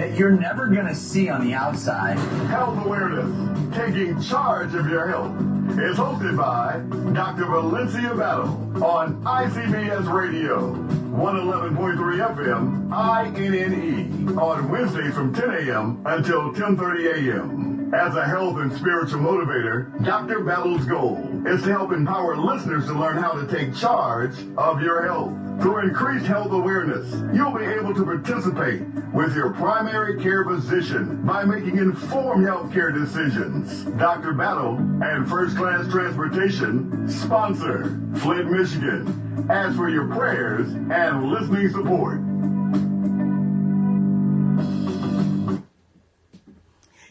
that you're never going to see on the outside. Health Awareness, taking charge of your health, is hosted by Dr. Valencia Battle on ICBS Radio, 111.3 FM, INNE, on Wednesdays from 10 a.m. until 10:30 a.m. As a health and spiritual motivator, Dr. Battle's goal is to help empower listeners to learn how to take charge of your health. Through increased health awareness, you'll be able to participate with your primary care physician by making informed healthcare decisions. Dr. Battle and First Class Transportation sponsor Flint, Michigan. As for your prayers and listening support.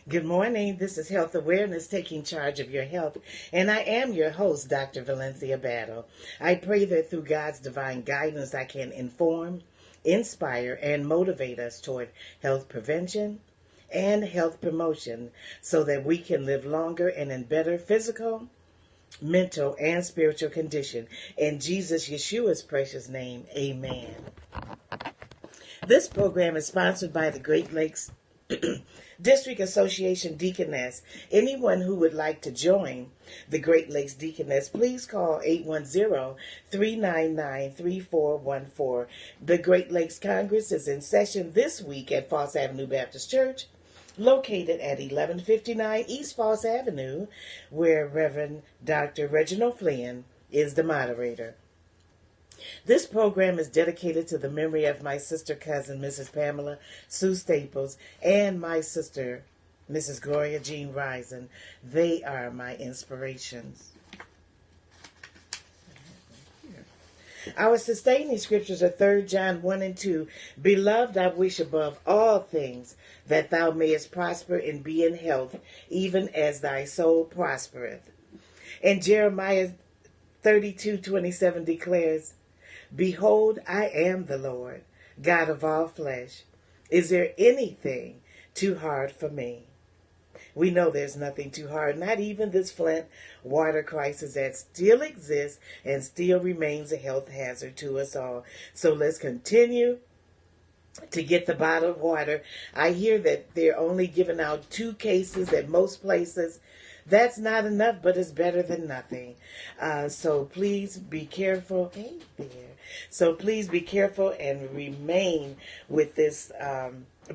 Good morning. This is Health Awareness, taking charge of your health, and I am your host, Dr. Valencia Battle. I pray that through God's divine guidance, I can inform, inspire, and motivate us toward health prevention and health promotion so that we can live longer and in better physical, mental, and spiritual condition. In Jesus Yeshua's precious name, amen. This program is sponsored by the Great Lakes District Association Deaconess. Anyone who would like to join the Great Lakes Deaconess, please call 810-399-3414. The Great Lakes Congress is in session this week at Foss Avenue Baptist Church, located at 1159 East Foss Avenue, where Reverend Dr. Reginald Flynn is the moderator. This program is dedicated to the memory of my sister cousin, Mrs. Pamela Sue Staples, and my sister, Mrs. Gloria Jean Risen. They are my inspirations. Our sustaining scriptures are 3 John 1 and 2. Beloved, I wish above all things that thou mayest prosper and be in health, even as thy soul prospereth. And Jeremiah 32:27 declares, Behold, I am the Lord, God of all flesh. Is there anything too hard for me? We know there's nothing too hard, not even this Flint water crisis that still exists and still remains a health hazard to us all. So let's continue to get the bottled water. I hear that they're only giving out 2 cases at most places. That's not enough, but it's better than nothing. So please be careful. Hey there. So please be careful and remain with this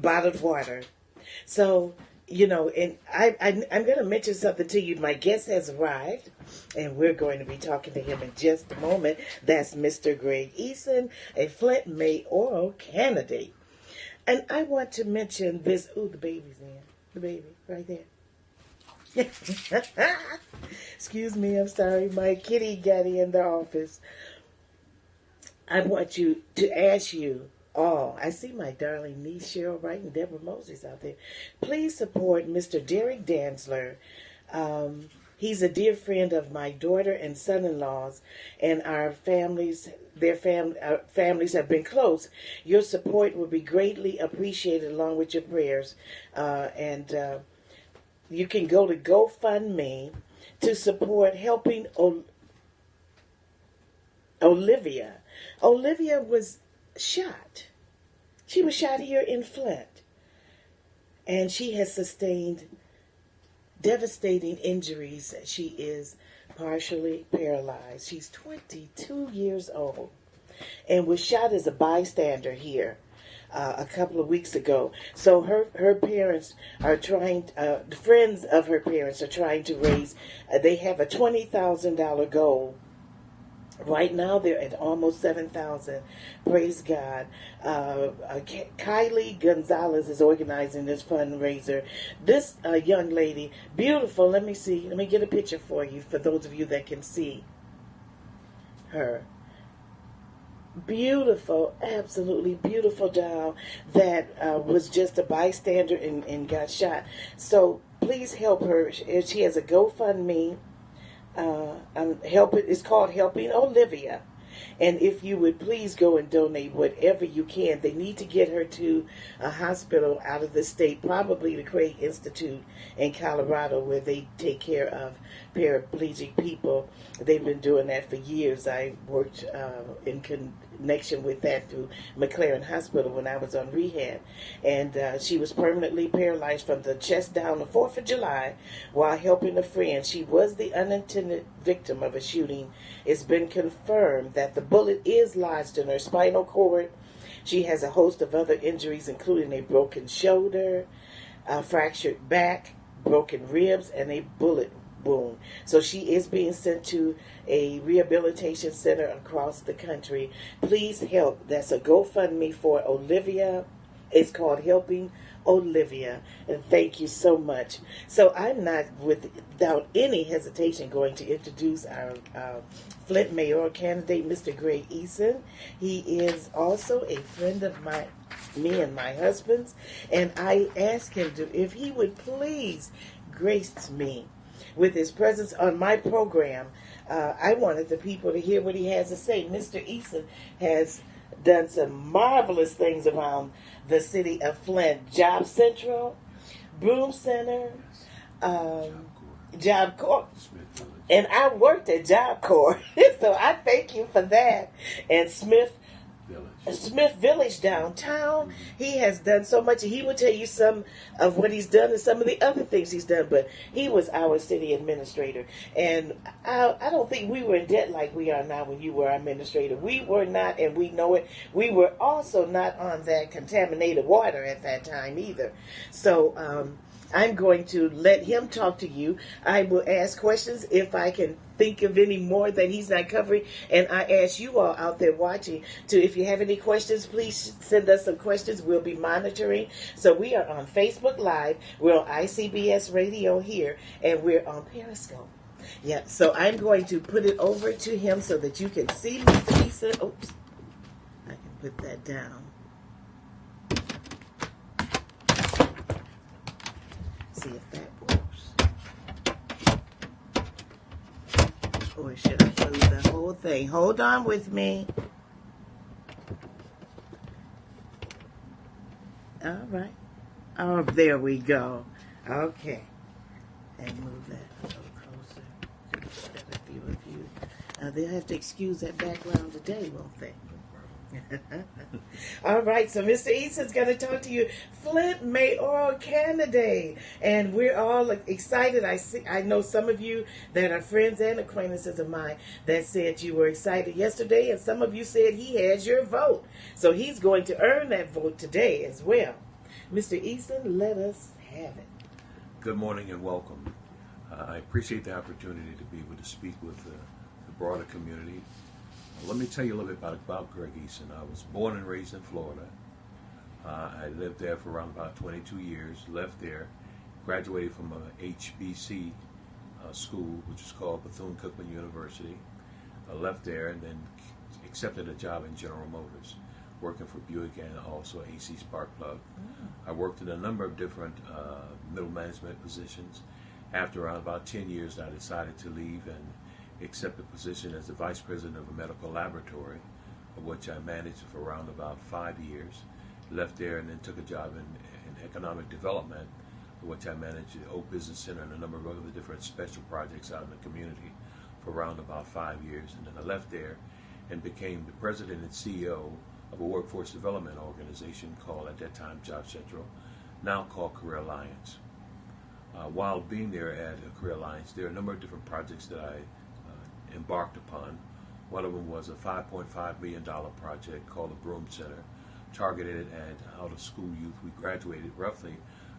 bottled water. So, and I'm going to mention something to you. My guest has arrived, and we're going to be talking to him in just a moment. That's Mr. Greg EASON, a Flint mayoral candidate. And I want to mention this. Ooh, the baby's in. The baby, right there. Excuse me, I'm sorry. My kitty got in the office. I want to ask you all. I see my darling niece Cheryl Wright and Deborah Moses out there. Please support Mr. Derek Danzler. He's a dear friend of my daughter and son-in-laws, and our families. Our families have been close. Your support will be greatly appreciated, along with your prayers. You can go to GoFundMe to support helping Olivia. Olivia was shot. She was shot here in Flint. And she has sustained devastating injuries. She is partially paralyzed. She's 22 years old and was shot as a bystander here a couple of weeks ago. So her parents are trying, the friends of her parents are trying to raise, they have a $20,000 goal. Right now they're at almost $7,000. Praise God. Kylie Gonzalez is organizing this fundraiser. This young lady, beautiful, let me see, let me get a picture for you, for those of you that can see her. Beautiful, absolutely beautiful doll that was just a bystander and got shot. So please help her. She has a GoFundMe. It's called Helping Olivia. And if you would please go and donate whatever you can. They need to get her to a hospital out of the state, probably the Craig Institute in Colorado, where they take care of paraplegic people. They've been doing that for years. I worked in connection with that through McLaren Hospital when I was on rehab. And she was permanently paralyzed from the chest down the 4th of July while helping a friend. She was the unintended victim of a shooting. It's been confirmed that the bullet is lodged in her spinal cord. She has a host of other injuries, including a broken shoulder, a fractured back, broken ribs, and a bullet wound. So she is being sent to a rehabilitation center across the country. Please help. That's a GoFundMe for Olivia. It's called Helping Olivia. And thank you so much. So I'm not, without any hesitation, going to introduce our Flint mayoral candidate, Mr. Gray EASON. He is also a friend of me and my husband's. And I asked him if he would please grace me with his presence on my program. I wanted the people to hear what he has to say. Mr. EASON has done some marvelous things around the city of Flint. Job Central, Broom Center, Job Corps. And I worked at Job Corps, so I thank you for that. And Smith Village downtown. He has done so much. He will tell you some of what he's done and some of the other things he's done, but he was our city administrator. And I don't think we were in debt like we are now when you were our administrator. We were not, and we know it. We were also not on that contaminated water at that time either. So I'm going to let him talk to you. I will ask questions if I can think of any more that he's not covering. And I ask you all out there watching to, if you have any questions, please send us some questions. We'll be monitoring. So we are on Facebook Live. We're on ICBS Radio here, and we're on Periscope. Yeah, so I'm going to put it over to him so that you can see Mr. EASON. Oops, I can put that down. See if that works. Or should I show you the whole thing? Hold on with me. All right. Oh, there we go. Okay. And move that a little closer. Just have a few of you. They'll have to excuse that background today, won't they? All right, so Mr. EASON's going to talk to you, Flint mayoral candidate, and we're all excited. I know some of you that are friends and acquaintances of mine that said you were excited yesterday, and some of you said he has your vote, so he's going to earn that vote today as well. Mr. EASON, let us have it. Good morning and welcome. I appreciate the opportunity to be able to speak with the broader community. Let me tell you a little bit about Greg EASON. I was born and raised in Florida. I lived there for around about 22 years, left there, graduated from a HBC school, which is called Bethune-Cookman University. I left there and then accepted a job in General Motors, working for Buick and also AC Spark Plug. I worked in a number of different middle management positions. After around about 10 years, I decided to leave and accept a position as the vice president of a medical laboratory, of which I managed for around about 5 years. Left there and then took a job in economic development, of which I managed the Oak Business Center and a number of other different special projects out in the community for around about 5 years. And then I left there and became the president and CEO of a workforce development organization called, at that time, Job Central, now called Career Alliance. While being there at Career Alliance, there are a number of different projects that I embarked upon. One of them was a $5.5 million project called the Broom Center, targeted at out-of-school youth. We graduated roughly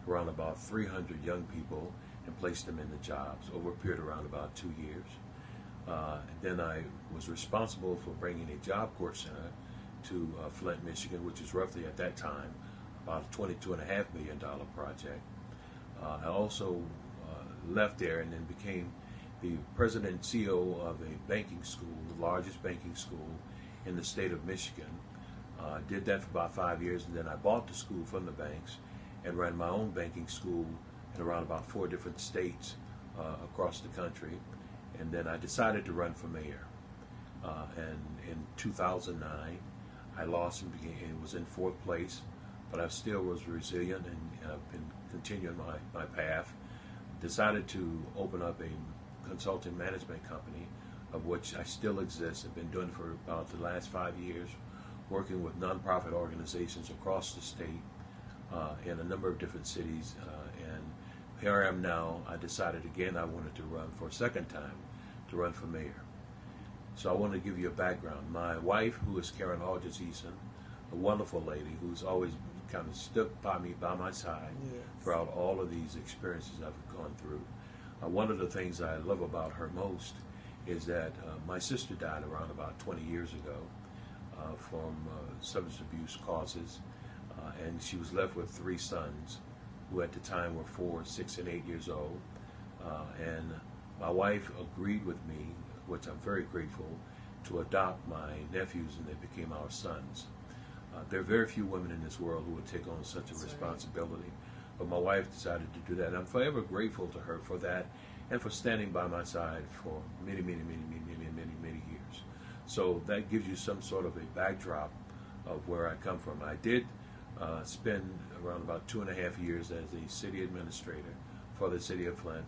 around about 300 young people and placed them into jobs over a period around about 2 years. Then I was responsible for bringing a Job Corps Center to Flint, Michigan, which is roughly at that time about a $22.5 million project. I also left there and then became the president and CEO of a banking school, the largest banking school in the state of Michigan. Did that for about 5 years, and then I bought the school from the banks and ran my own banking school in around about 4 different states across the country. And then I decided to run for mayor. And in 2009, I lost and was in fourth place, but I still was resilient, and I've been continuing my path. Decided to open up a consulting management company, of which I still exist. I've been doing it for about the last 5 years, working with nonprofit organizations across the state in a number of different cities. And here I am now. I decided again I wanted to run for a second time, to run for mayor. So I want to give you a background. My wife, who is Karen EASON, a wonderful lady who's always kind of stuck by me, by my side, Yes. throughout all of these experiences I've gone through. One of the things I love about her most is that my sister died around about 20 years ago from substance abuse causes, and she was left with 3 sons, who at the time were 4, 6, and 8 years old. And my wife agreed with me, which I'm very grateful, to adopt my nephews, and they became our sons. There are very few women in this world who would take on such a responsibility, but my wife decided to do that. And I'm forever grateful to her for that, and for standing by my side for many, many, many, many, many, many, many years. So that gives you some sort of a backdrop of where I come from. I did spend around about 2.5 years as a city administrator for the city of Flint,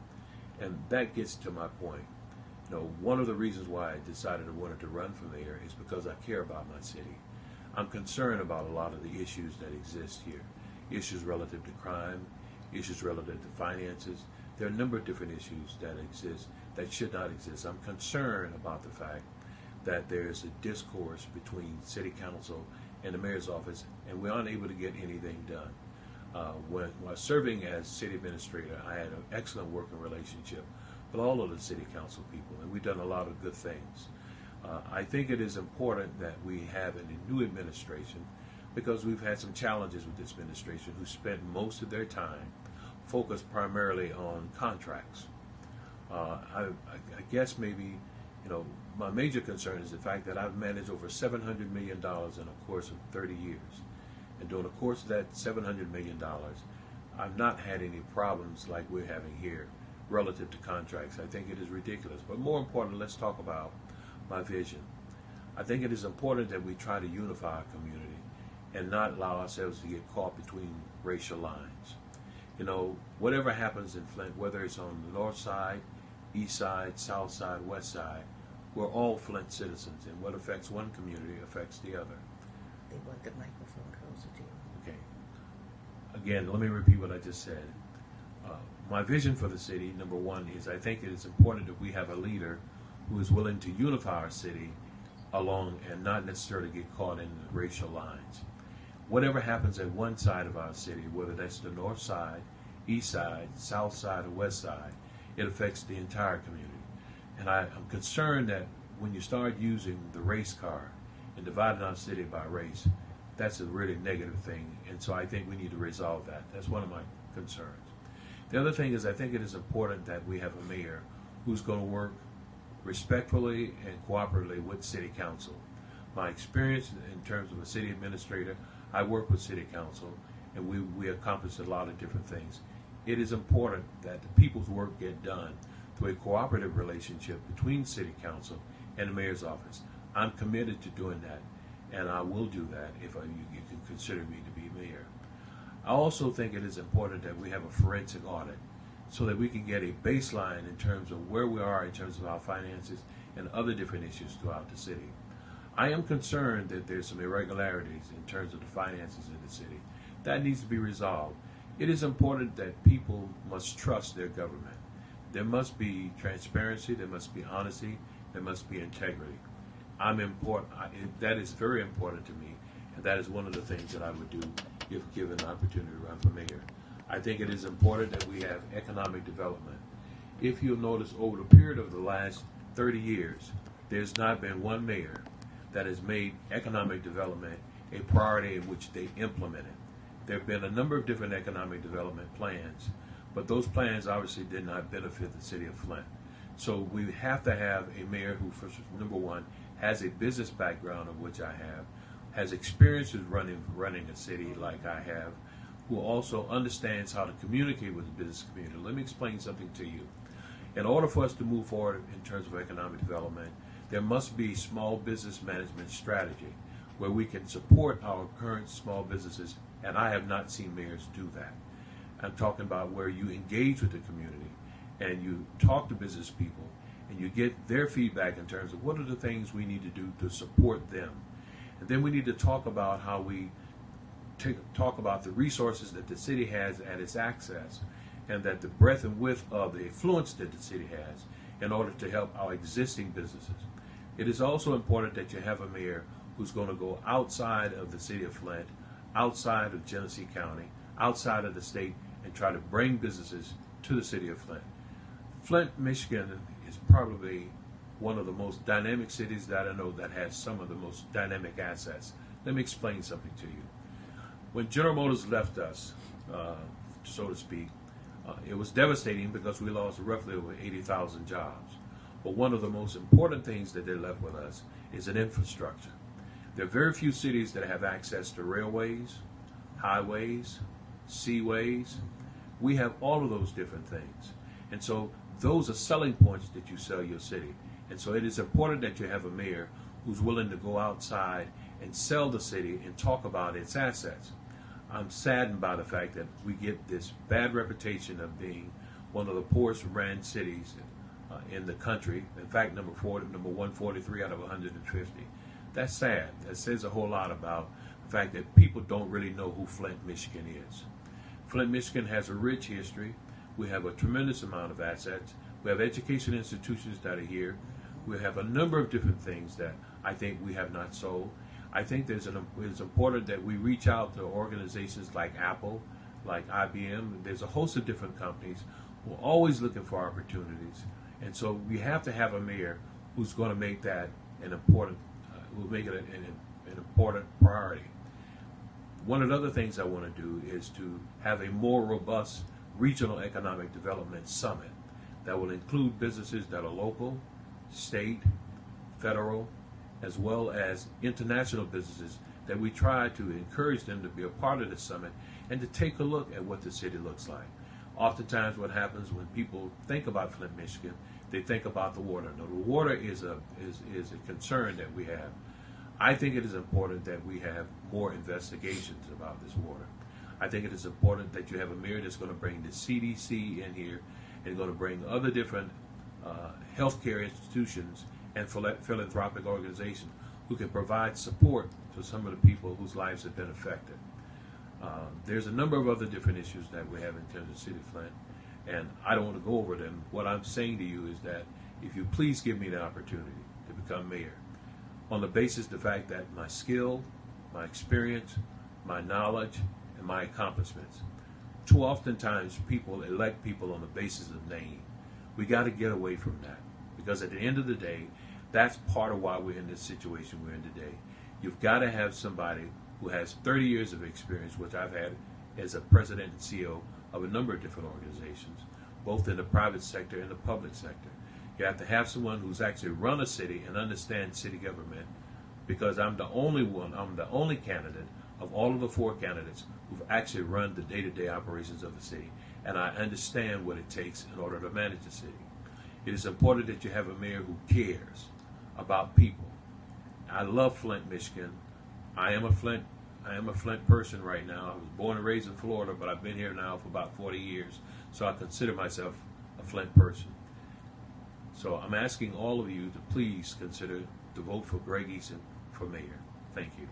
and that gets to my point. You know, one of the reasons why I decided I wanted to run for mayor is because I care about my city. I'm concerned about a lot of the issues that exist here. Issues relative to crime, issues relative to finances. There are a number of different issues that exist that should not exist. I'm concerned about the fact that there's a discourse between city council and the mayor's office, and we aren't able to get anything done. While serving as city administrator, I had an excellent working relationship with all of the city council people, and we've done a lot of good things. I think it is important that we have a new administration, because we've had some challenges with this administration who spent most of their time focused primarily on contracts. I guess maybe, you know, my major concern is the fact that I've managed over $700 million in a course of 30 years. And during the course of that $700 million, I've not had any problems like we're having here relative to contracts. I think it is ridiculous. But more important, let's talk about my vision. I think it is important that we try to unify our community and not allow ourselves to get caught between racial lines. You know, whatever happens in Flint, whether it's on the north side, east side, south side, west side, we're all Flint citizens, and what affects one community affects the other. They want the microphone closer to you. Okay. Again, let me repeat what I just said. My vision for the city, number one, is I think it is important that we have a leader who is willing to unify our city along and not necessarily get caught in the racial lines. Whatever happens at one side of our city, whether that's the north side, east side, south side, or west side, it affects the entire community. And I'm concerned that when you start using the race card and dividing our city by race, that's a really negative thing. And so I think we need to resolve that. That's one of my concerns. The other thing is I think it is important that we have a mayor who's going to work respectfully and cooperatively with city council. My experience in terms of a city administrator, I work with city council, and we accomplish a lot of different things. It is important that the people's work get done through a cooperative relationship between city council and the mayor's office. I'm committed to doing that, and I will do that if you can consider me to be mayor. I also think it is important that we have a forensic audit so that we can get a baseline in terms of where we are in terms of our finances and other different issues throughout the city. I am concerned that there's some irregularities in terms of the finances of the city. That needs to be resolved. It is important that people must trust their government. There must be transparency, there must be honesty, there must be integrity. That is very important to me, and that is one of the things that I would do if given an opportunity to run for mayor. I think it is important that we have economic development. If you'll notice, over the period of the last 30 years, there's not been one mayor that has made economic development a priority in which they implement it. There have been a number of different economic development plans, but those plans obviously did not benefit the city of Flint. So we have to have a mayor who, first, number one, has a business background, of which I have, has experience with running a city like I have, who also understands how to communicate with the business community. Let me explain something to you. In order for us to move forward in terms of economic development, there must be small business management strategy where we can support our current small businesses, and I have not seen mayors do that. I'm talking about where you engage with the community and you talk to business people and you get their feedback in terms of what are the things we need to do to support them. And then we need to talk about how we talk about the resources that the city has at its access, and that the breadth and width of the influence that the city has in order to help our existing businesses. It is also important that you have a mayor who's going to go outside of the city of Flint, outside of Genesee County, outside of the state, and try to bring businesses to the city of Flint. Flint, Michigan is probably one of the most dynamic cities that I know that has some of the most dynamic assets. Let me explain something to you. When General Motors left us, so to speak, it was devastating because we lost roughly over 80,000 jobs. But one of the most important things that they left with us is an infrastructure. There are very few cities that have access to railways, highways, seaways. We have all of those different things. And so those are selling points that you sell your city. And so it is important that you have a mayor who's willing to go outside and sell the city and talk about its assets. I'm saddened by the fact that we get this bad reputation of being one of the poorest ran cities in the country. In fact, number 143 out of 150. That's sad. That says a whole lot about the fact that people don't really know who Flint, Michigan is. Flint, Michigan has a rich history. We have a tremendous amount of assets. We have education institutions that are here. We have a number of different things that I think we have not sold. I think it's important that we reach out to organizations like Apple, like IBM. There's a host of different companies who are always looking for opportunities. And so we have to have a mayor who's going to make that an important, will make it an important priority. One of the other things I want to do is to have a more robust regional economic development summit that will include businesses that are local, state, federal, as well as international businesses, that we try to encourage them to be a part of the summit and to take a look at what the city looks like. Oftentimes what happens when people think about Flint, Michigan, they think about the water. No, the water is a concern that we have. I think it is important that we have more investigations about this water. I think it is important that you have a mayor that's going to bring the CDC in here and going to bring other different healthcare institutions and philanthropic organizations who can provide support to some of the people whose lives have been affected. There's a number of other different issues that we have in terms of City of Flint, and I don't want to go over them. What I'm saying to you is that if you please give me the opportunity to become mayor, on the basis of the fact that my skill, my experience, my knowledge, and my accomplishments. Too oftentimes people elect people on the basis of name. We got to get away from that, because at the end of the day, that's part of why we're in this situation we're in today. You've got to have somebody who has 30 years of experience, which I've had as a president and CEO of a number of different organizations, both in the private sector and the public sector. You have to have someone who's actually run a city and understands city government, because I'm the only candidate of all of the 4 candidates who've actually run the day-to-day operations of the city, and I understand what it takes in order to manage the city. It is important that you have a mayor who cares about people. I love Flint, Michigan. I am a Flint person right now. I was born and raised in Florida, but I've been here now for about 40 years, so I consider myself a Flint person. So I'm asking all of you to please consider to vote for Greg EASON for mayor. Thank you.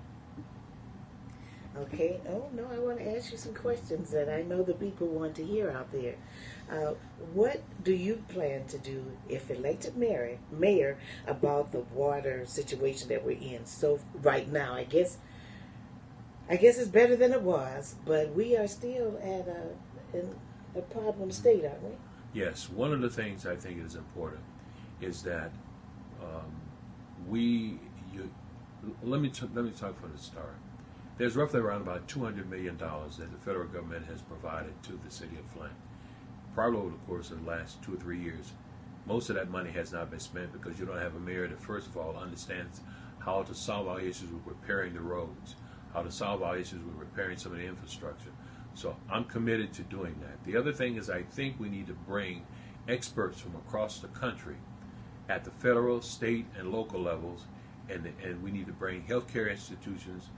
Okay. Oh, no, I want to ask you some questions that I know the people want to hear out there. What do you plan to do if elected mayor about the water situation that we're in? So right now, I guess it's better than it was, but we are still at a problem state, aren't we? Yes. One of the things I think is important is that let me talk from the start. There's roughly around about $200 million that the federal government has provided to the city of Flint, probably over the course of the last 2 or 3 years. Most of that money has not been spent because you don't have a mayor that, first of all, understands how to solve our issues with repairing the roads, how to solve our issues with repairing some of the infrastructure. So I'm committed to doing that. The other thing is I think we need to bring experts from across the country at the federal, state, and local levels, and we need to bring healthcare institutions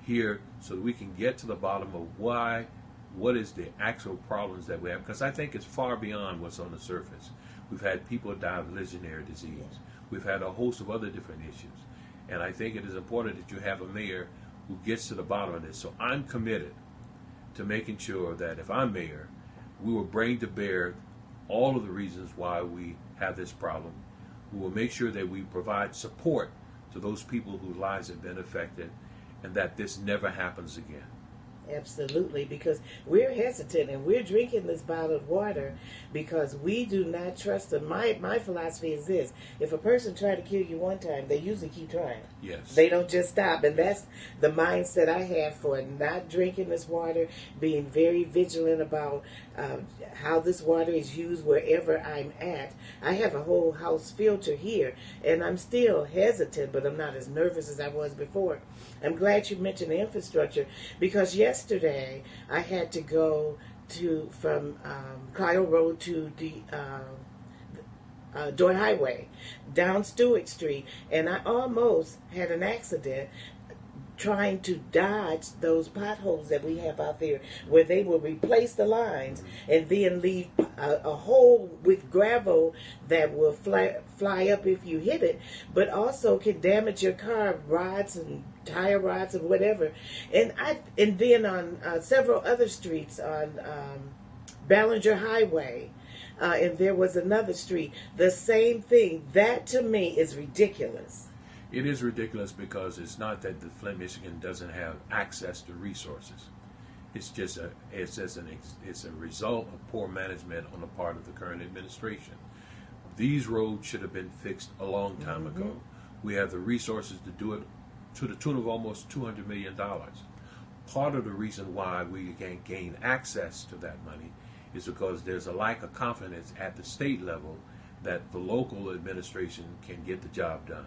here so that we can get to the bottom of what is the actual problems that we have, because I think it's far beyond what's on the surface. We've had people die of legionnaire disease. We've had a host of other different issues. And I think it is important that you have a mayor who gets to the bottom of this. So I'm committed to making sure that if I'm mayor, we will bring to bear all of the reasons why we have this problem. We will make sure that we provide support to those people whose lives have been affected and that this never happens again. Absolutely, because we're hesitant and we're drinking this bottled water because we do not trust them. My philosophy is this: if a person tried to kill you one time, they usually keep trying. Yes. They don't just stop, and that's the mindset I have for not drinking this water, being very vigilant about how this water is used wherever I'm at. I have a whole house filter here, and I'm still hesitant, but I'm not as nervous as I was before. I'm glad you mentioned the infrastructure, because yesterday I had to go from Kyle Road to the Doy Highway down Stewart Street, and I almost had an accident trying to dodge those potholes that we have out there, where they will replace the lines and then leave a hole with gravel that will fly up if you hit it, but also can damage your car rods and tire rods and whatever. And then on several other streets on Ballinger Highway, and there was another street, the same thing. That to me is ridiculous. It is ridiculous because it's not that the Flint, Michigan doesn't have access to resources. It's a result of poor management on the part of the current administration. These roads should have been fixed a long time ago. We have the resources to do it to the tune of almost $200 million. Part of the reason why we can't gain access to that money is because there's a lack of confidence at the state level that the local administration can get the job done.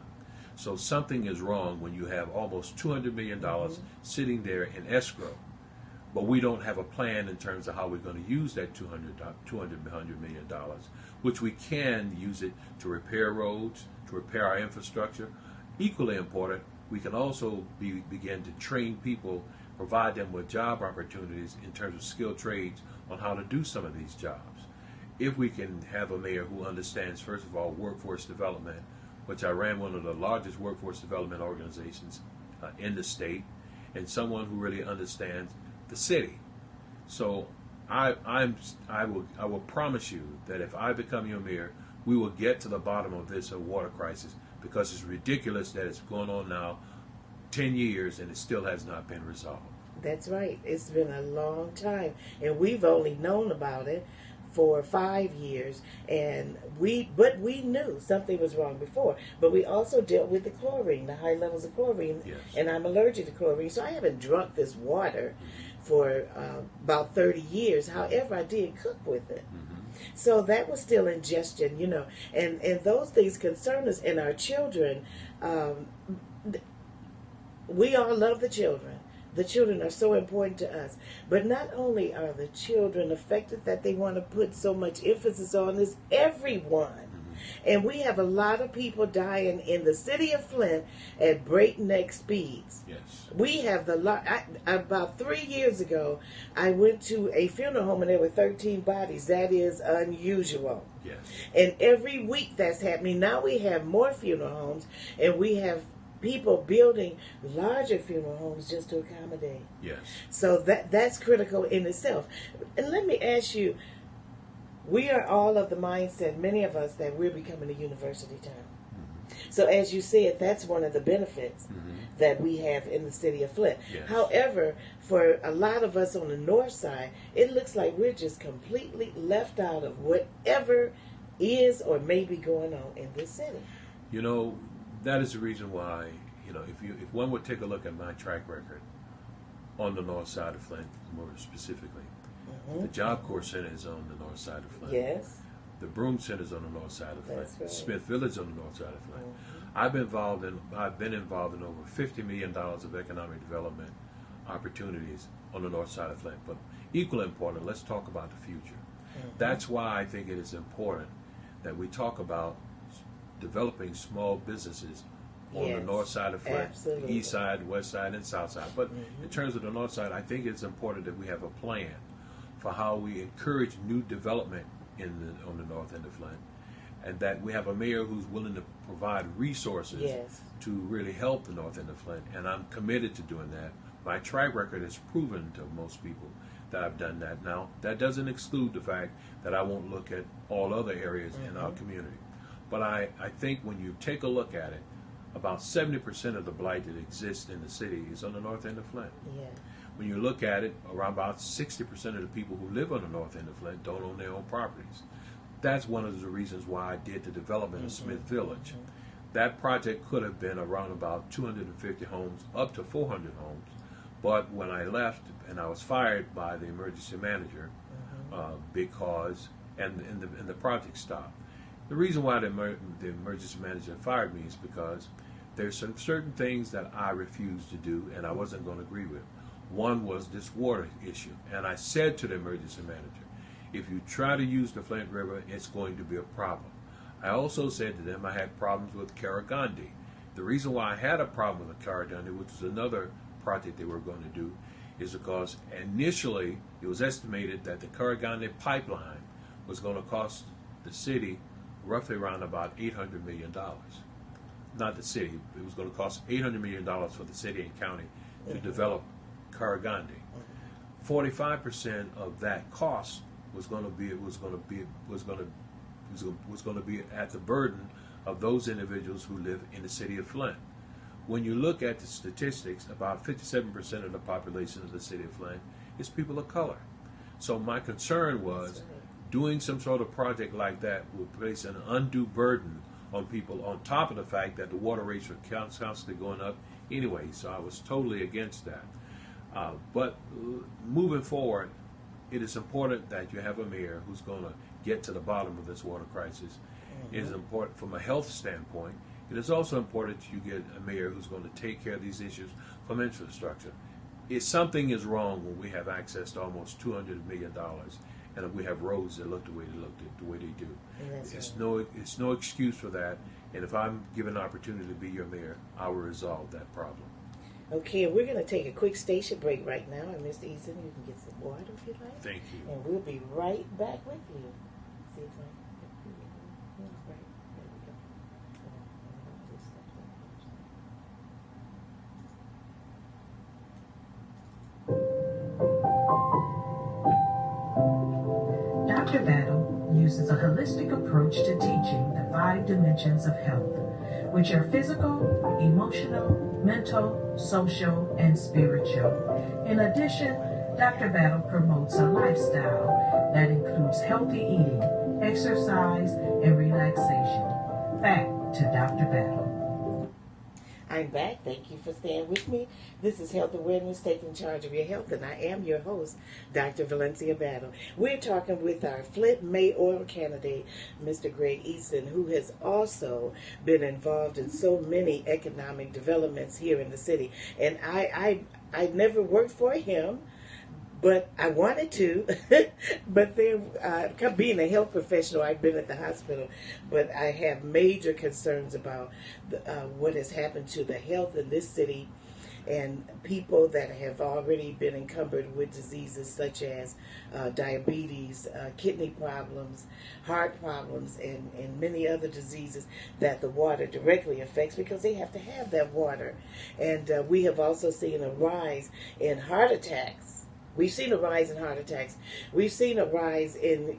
So something is wrong when you have almost $200 million sitting there in escrow, but we don't have a plan in terms of how we're going to use that $200 million, which we can use it to repair roads, to repair our infrastructure. Equally important, we can also begin to train people, provide them with job opportunities in terms of skilled trades on how to do some of these jobs. If we can have a mayor who understands, first of all, workforce development, which I ran one of the largest workforce development organizations in the state, and someone who really understands the city. So I will promise you that if I become your mayor, we will get to the bottom of this water crisis, because it's ridiculous that it's going on now 10 years and it still has not been resolved. That's right. It's been a long time, and we've only known about it for 5 years, and we knew something was wrong before, but we also dealt with the chlorine, the high levels of chlorine. Yes. And I'm allergic to chlorine, so I haven't drunk this water for about 30 years. However, I did cook with it. So that was still ingestion, and those things concern us. And our children, we all love the children. The children are so important to us. But not only are the children affected that they want to put so much emphasis on, is everyone. And we have a lot of people dying in the city of Flint at breakneck speeds. Yes. We have about 3 years ago, I went to a funeral home and there were 13 bodies. That is unusual. Yes. And every week that's happening. Now we have more funeral homes, and we have people building larger funeral homes just to accommodate. Yes. So that's critical in itself. And let me ask you, we are all of the mindset, many of us, that we're becoming a university town. So as you said, that's one of the benefits that we have in the city of Flint. Yes. However, for a lot of us on the north side, it looks like we're just completely left out of whatever is or may be going on in this city. That is the reason why, if one would take a look at my track record on the north side of Flint, more specifically, the Job Corps Center is on the north side of Flint. Yes. The Broome Center is on the north side of Flint. That's right. Smith Village on the north side of Flint. I've been involved in over $50 million of economic development opportunities on the north side of Flint. But equally important, let's talk about the future. That's why I think it is important that we talk about developing small businesses on the Yes, north side of Flint, the absolutely. east side, west side, and south side. But in terms of the north side, I think it's important that we have a plan for how we encourage new development on the north end of Flint, and that we have a mayor who's willing to provide resources Yes. to really help the north end of Flint. And I'm committed to doing that. My track record has proven to most people that I've done that. Now, that doesn't exclude the fact that I won't look at all other areas in our community. But I think when you take a look at it, about 70% of the blight that exists in the city is on the north end of Flint. Yeah. When you look at it, around about 60% of the people who live on the north end of Flint don't own their own properties. That's one of the reasons why I did the development of Smith Village. That project could have been around about 250 homes, up to 400 homes. But when I left and I was fired by the emergency manager, because the project stopped. The reason why the emergency manager fired me is because there's some certain things that I refused to do and I wasn't going to agree with. One was this water issue, and I said to the emergency manager, if you try to use the Flint River, it's going to be a problem. I also said to them I had problems with Karagandhi. The reason why I had a problem with Karagandhi, which was another project they were going to do, is because initially it was estimated that the Karagandhi pipeline was going to cost the city roughly around about $800 million. Not the city, it was going to cost $800 million for the city and county to develop Karagandhi. 45% of that cost was going to be at the burden of those individuals who live in the city of Flint. When you look at the statistics, about 57% of the population of the city of Flint is people of color. So my concern was doing some sort of project like that would place an undue burden on people, on top of the fact that the water rates were constantly going up anyway. So I was totally against that. But moving forward, it is important that you have a mayor who's going to get to the bottom of this water crisis. It is important from a health standpoint. It is also important that you get a mayor who's going to take care of these issues from infrastructure. If something is wrong when we have access to almost $200 million and we have roads that look the way they do, it's no excuse for that. And if I'm given an opportunity to be your mayor, I will resolve that problem. Okay, we're going to take a quick station break right now. And Mr. EASON, you can get some water if you like. Thank you. And we'll be right back with you. See if I... Right. There we go. Dr. Battle uses a holistic approach to teaching the 5 dimensions of health, which are physical, emotional, mental, social, and spiritual. In addition, Dr. Battle promotes a lifestyle that includes healthy eating, exercise, and relaxation. Back to Dr. Battle. I'm back. Thank you for staying with me. This is Health Awareness, taking charge of your health, and I am your host, Dr. Valencia Battle. We're talking with our Flint mayoral candidate, Mr. Greg EASON, who has also been involved in so many economic developments here in the city. And I never worked for him, but I wanted to. But then, being a health professional, I've been at the hospital, but I have major concerns about what has happened to the health in this city and people that have already been encumbered with diseases such as diabetes, kidney problems, heart problems, and many other diseases that the water directly affects because they have to have that water. And we have also seen a rise in heart attacks. We've seen a rise in heart attacks. We've seen a rise in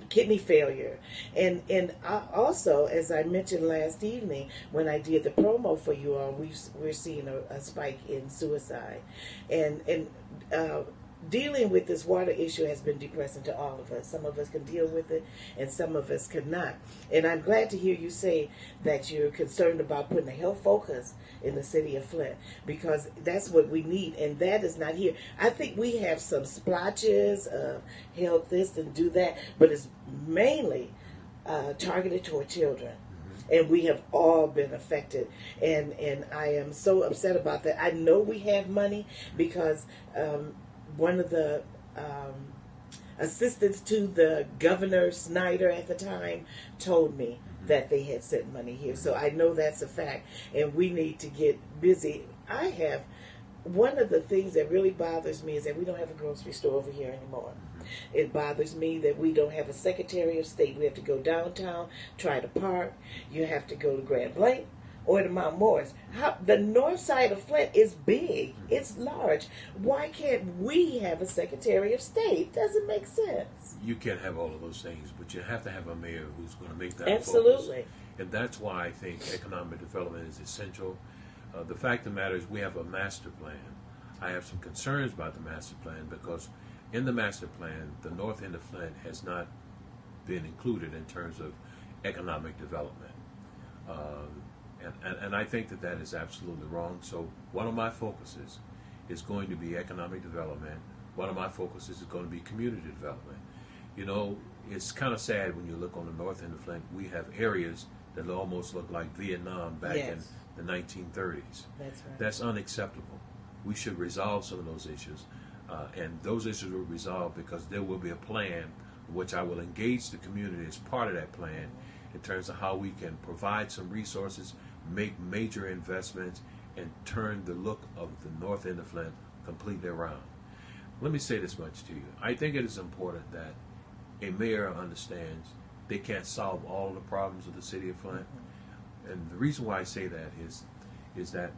kidney failure. And also, as I mentioned last evening when I did the promo for you all, we're seeing a spike in suicide. And dealing with this water issue has been depressing to all of us. Some of us can deal with it and some of us cannot. And I'm glad to hear you say that you're concerned about putting a health focus in the city of Flint, because that's what we need, and that is not here. I think we have some splotches of health this and do that, but it's mainly targeted toward children. And we have all been affected, and I am so upset about that. I know we have money because one of the assistants to the governor, Snyder, at the time, told me that they had sent money here. So I know that's a fact, and we need to get busy. One of the things that really bothers me is that we don't have a grocery store over here anymore. It bothers me that we don't have a Secretary of State. We have to go downtown, try to park. You have to go to Grand Blanc or to Mount Morris. The north side of Flint is big. It's large. Why can't we have a Secretary of State? Doesn't make sense. You can't have all of those things, but you have to have a mayor who's going to make that Absolutely. focus. And that's why I think economic development is essential. The fact of the matter is we have a master plan. I have some concerns about the master plan because in the master plan, the north end of Flint has not been included in terms of economic development. And I think that that is absolutely wrong. So one of my focuses is going to be economic development. One of my focuses is going to be community development. You know, it's kind of sad when you look on the north end of Flint, we have areas that almost look like Vietnam back in the 1930s. That's right. That's unacceptable. We should resolve some of those issues. And those issues will resolve because there will be a plan which I will engage the community as part of that plan in terms of how we can provide some resources, make major investments, and turn the look of the north end of Flint completely around. Let me say this much to you. I think it is important that a mayor understands they can't solve all the problems of the city of Flint. And the reason why I say that is that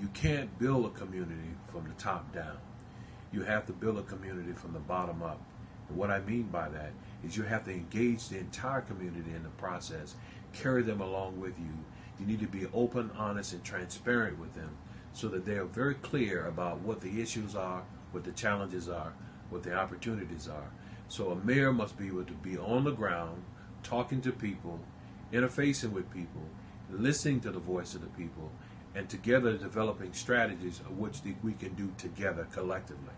you can't build a community from the top down. You have to build a community from the bottom up. And what I mean by that is you have to engage the entire community in the process, carry them along with you. You need to be open, honest, and transparent with them so that they are very clear about what the issues are, what the challenges are, what the opportunities are. So a mayor must be able to be on the ground, talking to people, interfacing with people, listening to the voice of the people, and together developing strategies of which we can do together collectively.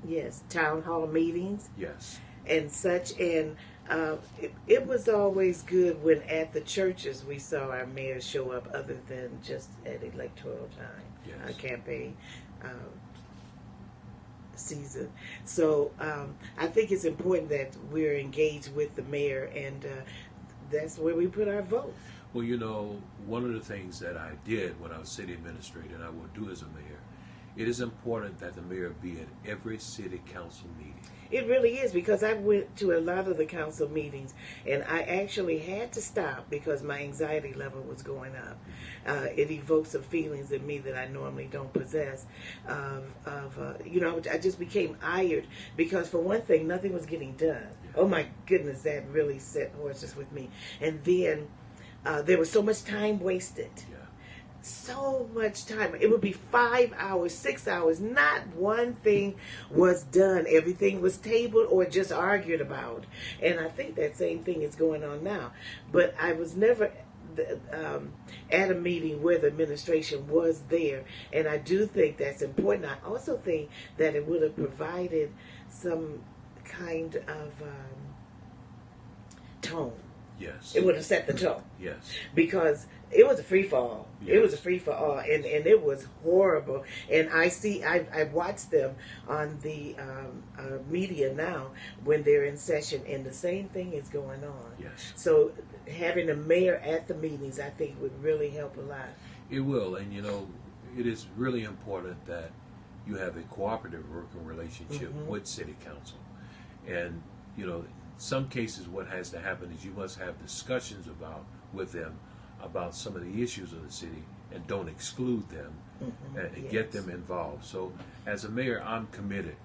Yes, town hall meetings. Yes. And such, and it was always good when at the churches we saw our mayors show up other than just at electoral time, campaign season. So I think it's important that we're engaged with the mayor, and that's where we put our vote. Well, you know, one of the things that I did when I was city administrator, and I will do as a mayor, it is important that the mayor be at every city council meeting. It really is, because I went to a lot of the council meetings, and I actually had to stop because my anxiety level was going up. It evoked some feelings in me that I normally don't possess. I just became ired because, for one thing, nothing was getting done. Oh my goodness, that really set horses with me. And then there was so much time wasted. So much time. It would be 5 hours, 6 hours. Not one thing was done. Everything was tabled or just argued about. And I think that same thing is going on now. But I was never at a meeting where the administration was there. And I do think that's important. I also think that it would have provided some kind of tone. Yes. It would have set the tone. Yes. Because it was a free for all. Yes. It was a free for all, and it was horrible. And I watched them on the media now when they're in session, and the same thing is going on. Yes. So having a mayor at the meetings, I think, would really help a lot. It will, and you know, it is really important that you have a cooperative working relationship with city council, and you know. Some cases what has to happen is you must have discussions with them about some of the issues of the city and don't exclude them and get them involved. So as a mayor, I'm committed,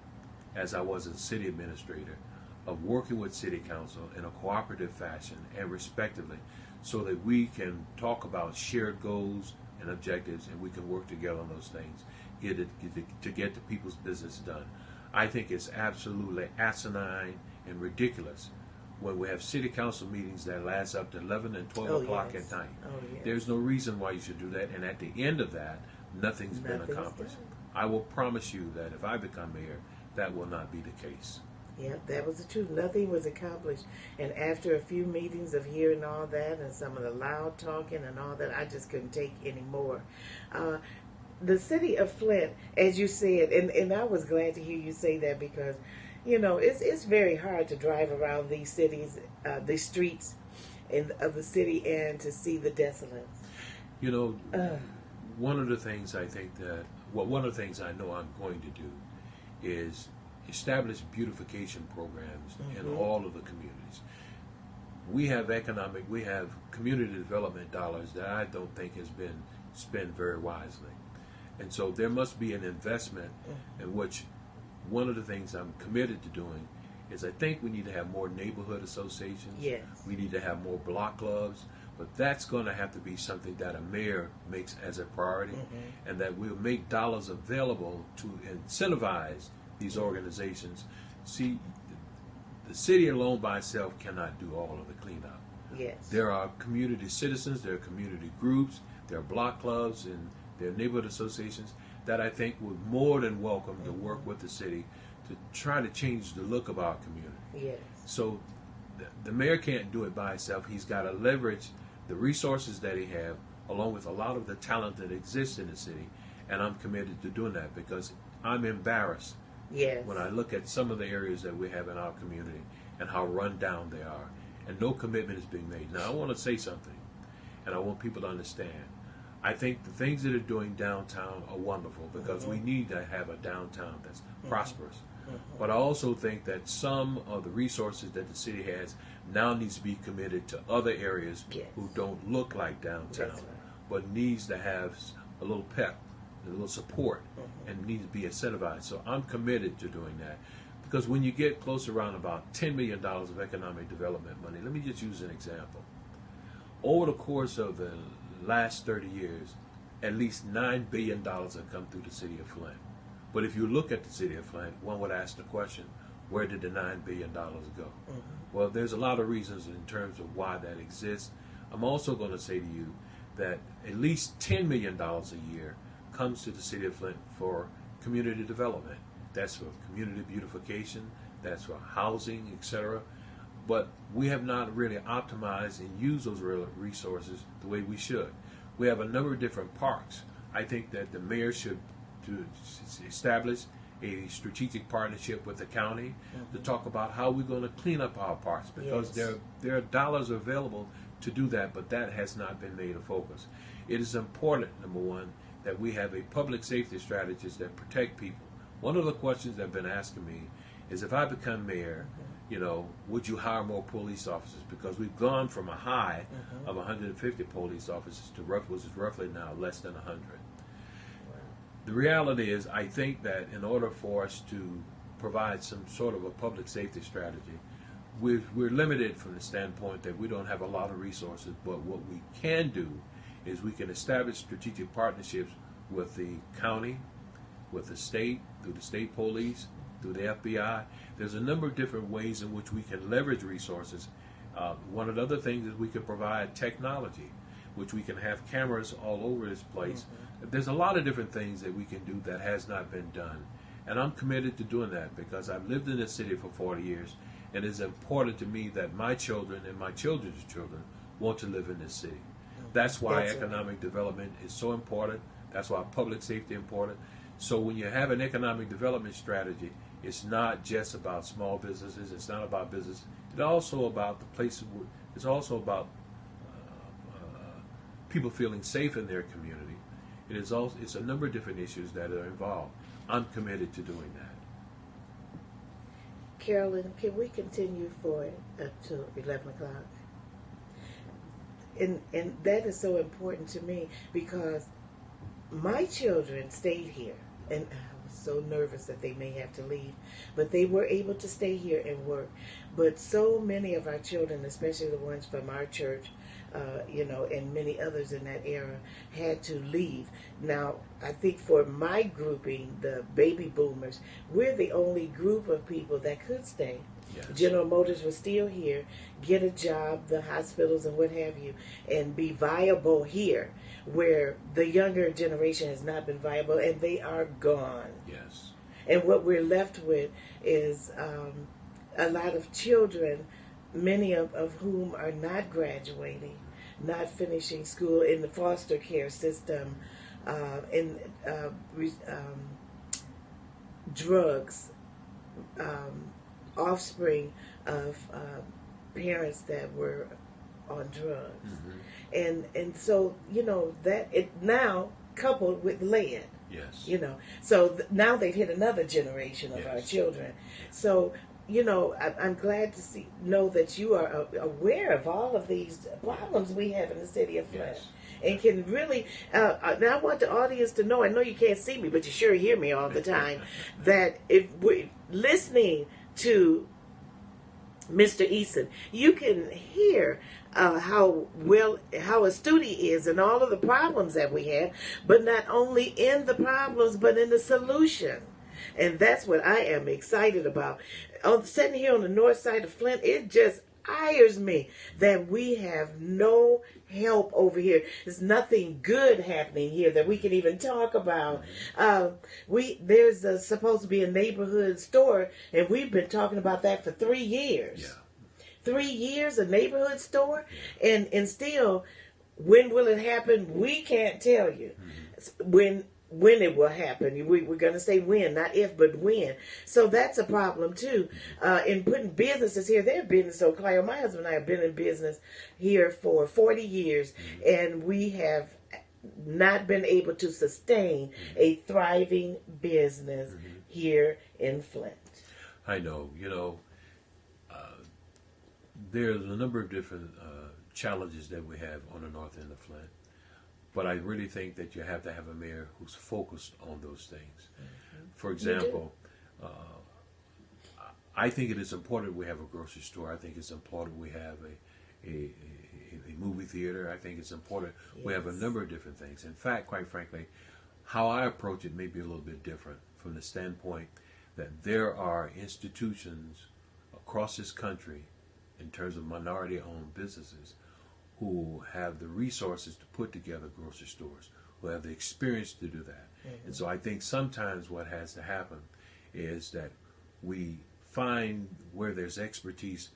as I was as a city administrator, of working with city council in a cooperative fashion and respectively so that we can talk about shared goals and objectives and we can work together on those things to get the people's business done. I think it's absolutely asinine and ridiculous when we have city council meetings that last up to 11 and 12 o'clock at night. There's no reason why you should do that, and at the end of that, nothing's been accomplished. I will promise you that if I become mayor, that will not be the case. Yeah, that was the truth. Nothing was accomplished. And after a few meetings of hearing all that and some of the loud talking and all that, I just couldn't take any more. The city of Flint, as you said, and I was glad to hear you say that because, you know, it's very hard to drive around these cities, these streets, of the city and to see the desolate. You know, one of the things I think that, well, one of the things I know I'm going to do is establish beautification programs in all of the communities. We have community development dollars that I don't think has been spent very wisely. And so there must be an investment in which one of the things I'm committed to doing is I think we need to have more neighborhood associations. Yes. We need to have more block clubs. But that's going to have to be something that a mayor makes as a priority, and that we'll make dollars available to incentivize these organizations. See, the city alone by itself cannot do all of the cleanup. Yes. There are community citizens, there are community groups, there are block clubs, and there are neighborhood associations that I think would more than welcome to work with the city to try to change the look of our community. Yes. So the mayor can't do it by himself. He's got to leverage the resources that he have, along with a lot of the talent that exists in the city, and I'm committed to doing that because I'm embarrassed when I look at some of the areas that we have in our community and how run down they are, and no commitment is being made. Now, I want to say something, and I want people to understand. I think the things that are doing downtown are wonderful because we need to have a downtown that's prosperous. But I also think that some of the resources that the city has now needs to be committed to other areas who don't look like downtown, but needs to have a little pep, a little support, and needs to be incentivized. So I'm committed to doing that. Because when you get close around about $10 million of economic development money, let me just use an example. Over the course of the last 30 years, at least $9 billion have come through the city of Flint. But if you look at the city of Flint, one would ask the question, where did the $9 billion go? Well, there's a lot of reasons in terms of why that exists. I'm also going to say to you that at least $10 million a year comes to the city of Flint for community development. That's for community beautification, that's for housing, etc. But we have not really optimized and used those resources the way we should. We have a number of different parks. I think that the mayor should establish a strategic partnership with the county to talk about how we're going to clean up our parks, because there are dollars available to do that, but that has not been made a focus. It is important, number one, that we have a public safety strategist that protect people. One of the questions that have been asking me is, if I become mayor, would you hire more police officers? Because we've gone from a high of 150 police officers to roughly now less than 100. The reality is, I think that in order for us to provide some sort of a public safety strategy, we're limited from the standpoint that we don't have a lot of resources, but what we can do is we can establish strategic partnerships with the county, with the state, through the state police, through the FBI. There's a number of different ways in which we can leverage resources. One of the other things is we can provide technology, which we can have cameras all over this place. There's a lot of different things that we can do that has not been done. And I'm committed to doing that because I've lived in this city for 40 years, and it's important to me that my children and my children's children want to live in this city. That's why economic development is so important. That's why public safety is important. So when you have an economic development strategy, it's not just about small businesses. It's not about business. It's also about the places. It's also about people feeling safe in their community. It's a number of different issues that are involved. I'm committed to doing that. Carolyn, can we continue for up to 11 o'clock? And that is so important to me because my children stayed here, and I was so nervous that they may have to leave, but they were able to stay here and work. But so many of our children, especially the ones from our church, and many others in that era, had to leave. Now, I think for my grouping, the baby boomers, we're the only group of people that could stay. Yes. General Motors was still here, get a job, the hospitals and what have you, and be viable here, where the younger generation has not been viable, and they are gone. Yes. And what we're left with is a lot of children, many of whom are not graduating, not finishing school, in the foster care system, in drugs, offspring of parents that were on drugs. And so, you know, that it now coupled with lead. Yes. You know, so now they've hit another generation of our children. So, you know, I'm glad to know that you are aware of all of these problems we have in the city of Flint. Yes. And can really, now I want the audience to know, I know you can't see me, but you sure hear me all the time, that if we're listening to Mr. EASON, you can hear how astute he is and all of the problems that we have, but not only in the problems, but in the solution. And that's what I am excited about. Sitting here on the north side of Flint, it just ires me that we have no help over here. There's nothing good happening here that we can even talk about. There's supposed to be a neighborhood store, and we've been talking about that for 3 years. Yeah. 3 years, a neighborhood store, and still, when will it happen? We can't tell you. When it will happen. We're going to say when, not if, but when. So that's a problem too. In putting businesses here, they're business so Clio, my husband and I have been in business here for 40 years, and we have not been able to sustain a thriving business here in Flint. I know. You know, there's a number of different challenges that we have on the north end of Flint. But I really think that you have to have a mayor who's focused on those things. For example, I think it is important we have a grocery store. I think it's important we have a movie theater. I think it's important we have a number of different things. In fact, quite frankly, how I approach it may be a little bit different from the standpoint that there are institutions across this country in terms of minority-owned businesses who have the resources to put together grocery stores, who have the experience to do that. And so I think sometimes what has to happen is that we find where there's expertise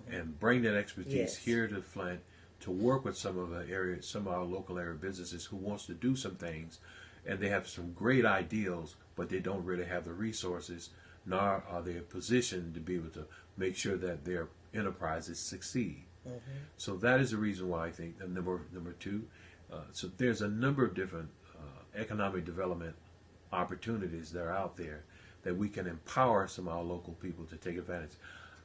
and bring that expertise here to Flint to work with some of our local area businesses who wants to do some things, and they have some great ideals, but they don't really have the resources, nor are they positioned to be able to make sure that their enterprises succeed. So that is the reason why I think that number two. So there's a number of different economic development opportunities that are out there that we can empower some of our local people to take advantage.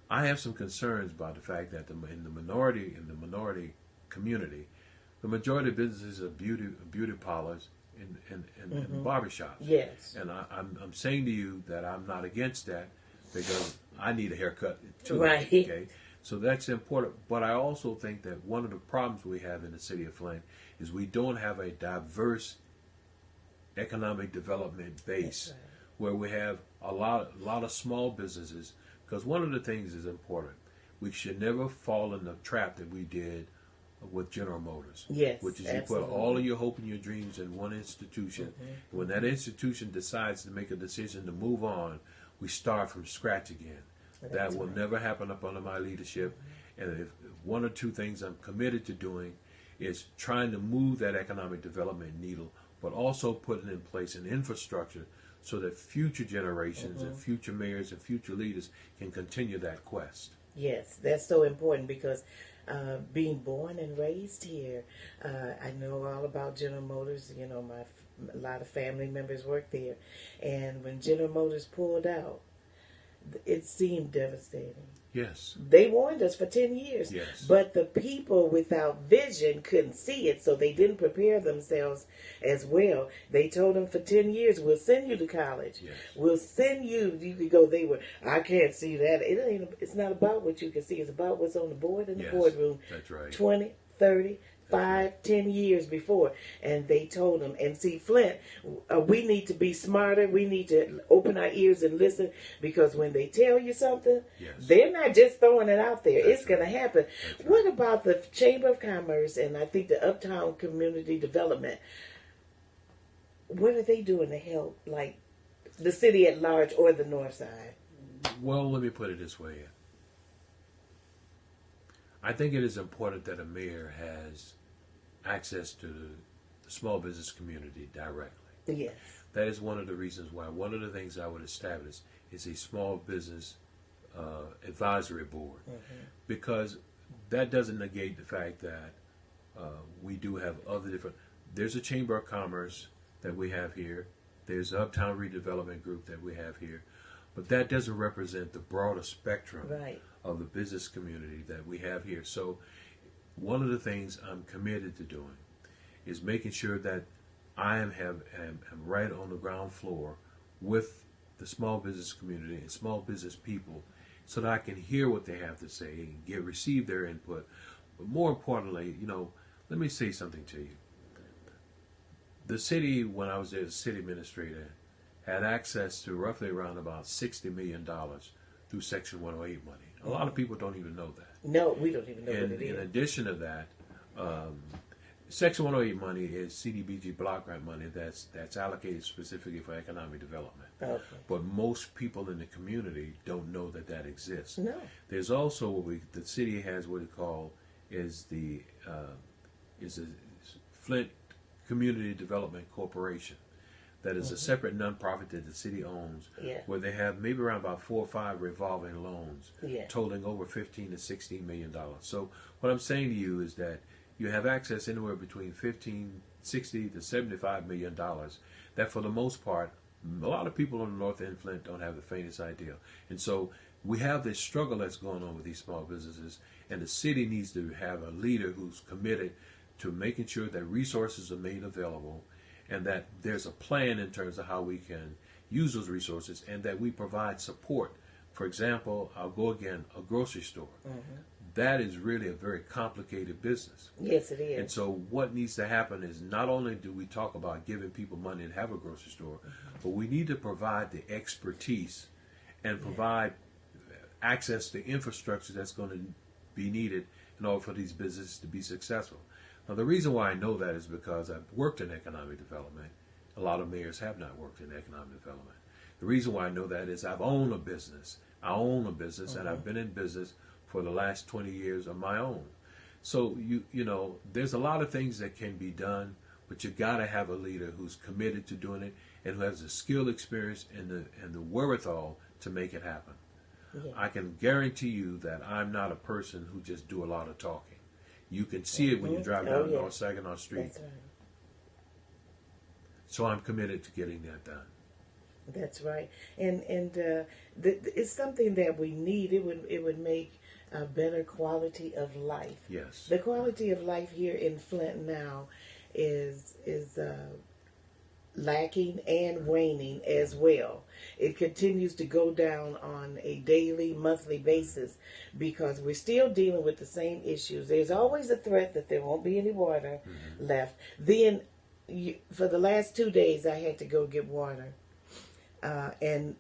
I have some concerns about the fact that in the minority community, the majority of businesses are beauty parlors and barbershops. Yes. And I'm saying to you that I'm not against that because I need a haircut too. Right. Okay. So that's important. But I also think that one of the problems we have in the city of Flint is we don't have a diverse economic development base where we have a lot of small businesses. Because one of the things is important. We should never fall in the trap that we did with General Motors. Yes, which is absolutely. You put all of your hope and your dreams in one institution. When that institution decides to make a decision to move on, we start from scratch again. That will never happen up under my leadership. And if one or two things I'm committed to doing is trying to move that economic development needle, but also putting in place an infrastructure so that future generations and future mayors and future leaders can continue that quest. Yes, that's so important because being born and raised here, I know all about General Motors. You know, a lot of family members work there. And when General Motors pulled out, it seemed devastating. Yes. They warned us for 10 years. Yes. But the people without vision couldn't see it, so they didn't prepare themselves as well. They told them for 10 years, we'll send you to college. Yes. We'll send you could go. I can't see that. It's not about what you can see. It's about what's on the board in the boardroom. That's right. 20, 30, 5, 10 years before. And they told them. And see, Flint, we need to be smarter. We need to open our ears and listen, because when they tell you something, they're not just throwing it out there. It's going to happen. What about the Chamber of Commerce and I think the Uptown Community Development? What are they doing to help, like, the city at large or the north side? Well, let me put it this way. I think it is important that a mayor has access to the small business community directly. Yes. That is one of the reasons why one of the things I would establish is a small business advisory board. Because that doesn't negate the fact that we do have other different. There's a Chamber of Commerce that we have here. There's an Uptown Redevelopment Group that we have here. But that doesn't represent the broader spectrum of the business community that we have here. So one of the things I'm committed to doing is making sure that I am right on the ground floor with the small business community and small business people, so that I can hear what they have to say and receive their input. But more importantly, let me say something to you. The city, when I was there as city administrator, had access to roughly around about $60 million through Section 108 money. A lot of people don't even know that. No, we don't even know what it is. In addition to that, Section 108 money is CDBG block grant money that's allocated specifically for economic development. Okay. But most people in the community don't know that exists. No. There's also the city has what it called is a FLINT Community Development Corporation. That is a separate nonprofit that the city owns, where they have maybe around about 4 or 5 revolving loans, totaling over $15 to $16 million. So what I'm saying to you is that you have access anywhere between $60 to $75 million. That for the most part, a lot of people on the North End Flint don't have the faintest idea. And so we have this struggle that's going on with these small businesses, and the city needs to have a leader who's committed to making sure that resources are made available, and that there's a plan in terms of how we can use those resources, and that we provide support. For example, I'll go again, a grocery store. That is really a very complicated business. Yes, it is. And so what needs to happen is not only do we talk about giving people money and have a grocery store, but we need to provide the expertise and provide access to infrastructure that's going to be needed in order for these businesses to be successful. Now, the reason why I know that is because I've worked in economic development. A lot of mayors have not worked in economic development. The reason why I know that is I've owned a business. I own a business, and I've been in business for the last 20 years of my own. So, there's a lot of things that can be done, but you got to have a leader who's committed to doing it and who has the skill, experience, and the wherewithal to make it happen. Yeah. I can guarantee you that I'm not a person who just do a lot of talking. You can see it when you drive down North Saginaw Street. That's right. So I'm committed to getting that done. That's right, and it's something that we need. It would make a better quality of life. Yes. The quality of life here in Flint now is lacking and waning as well. It continues to go down on a daily, monthly basis because we're still dealing with the same issues. There's always a threat that there won't be any water left. Then, for the last 2 days, I had to go get water. And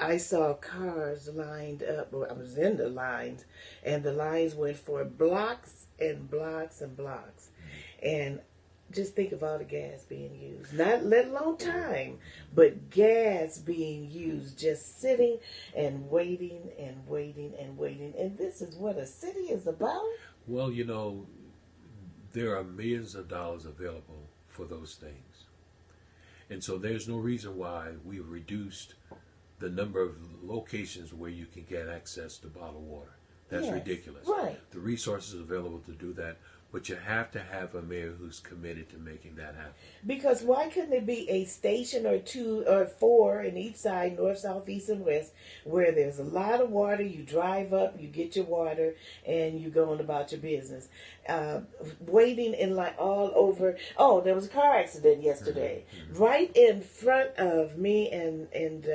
I saw cars lined up. Well, I was in the lines, and the lines went for blocks and blocks and blocks. And just think of all the gas being used. Not let alone time, but gas being used, just sitting and waiting and waiting and waiting. And this is what a city is about? Well, there are millions of dollars available for those things. And so there's no reason why we've reduced the number of locations where you can get access to bottled water. That's ridiculous. Right. The resources available to do that, but you have to have a mayor who's committed to making that happen. Because why couldn't there be a station or 2 or 4 in each side, north, south, east, and west, where there's a lot of water, you drive up, you get your water, and you go on about your business. Waiting in line all over. Oh, there was a car accident yesterday. Right in front of me and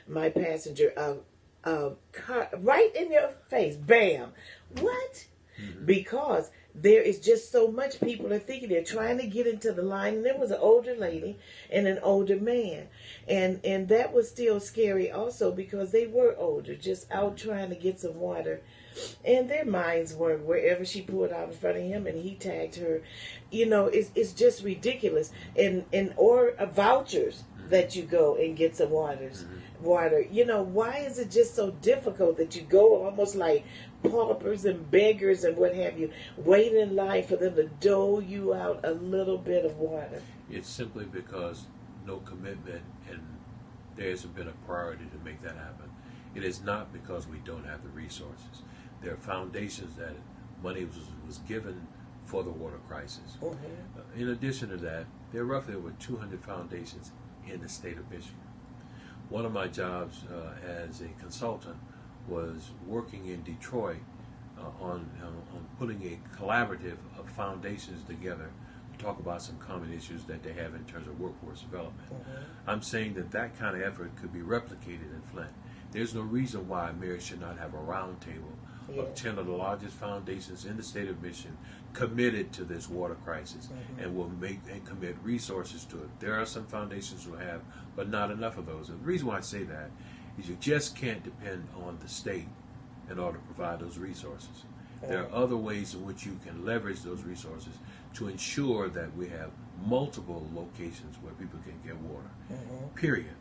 my passenger, car, right in your face. Bam. What? Because there is just so much. People are thinking they're trying to get into the line, and there was an older lady and an older man, and that was still scary also because they were older, just out trying to get some water, and their minds were wherever she pulled out in front of him, and he tagged her. It's just ridiculous. Or vouchers that you go and get some water. Why is it just so difficult that you go almost like paupers and beggars and what have you, wait in line for them to dole you out a little bit of water? It's simply because no commitment, and there hasn't been a priority to make that happen. It is not because we don't have the resources. There are foundations that money was given for the water crisis. In addition to that, there are roughly over 200 foundations in the state of Michigan. One of my jobs as a consultant was working in Detroit on putting a collaborative of foundations together to talk about some common issues that they have in terms of workforce development. I'm saying that kind of effort could be replicated in Flint. There's no reason why a mayor should not have a round table of 10 of the largest foundations in the state of Michigan committed to this water crisis and will make and commit resources to it. There are some foundations who have, but not enough of those. And the reason why I say that is you just can't depend on the state in order to provide those resources. There are other ways in which you can leverage those resources to ensure that we have multiple locations where people can get water, period.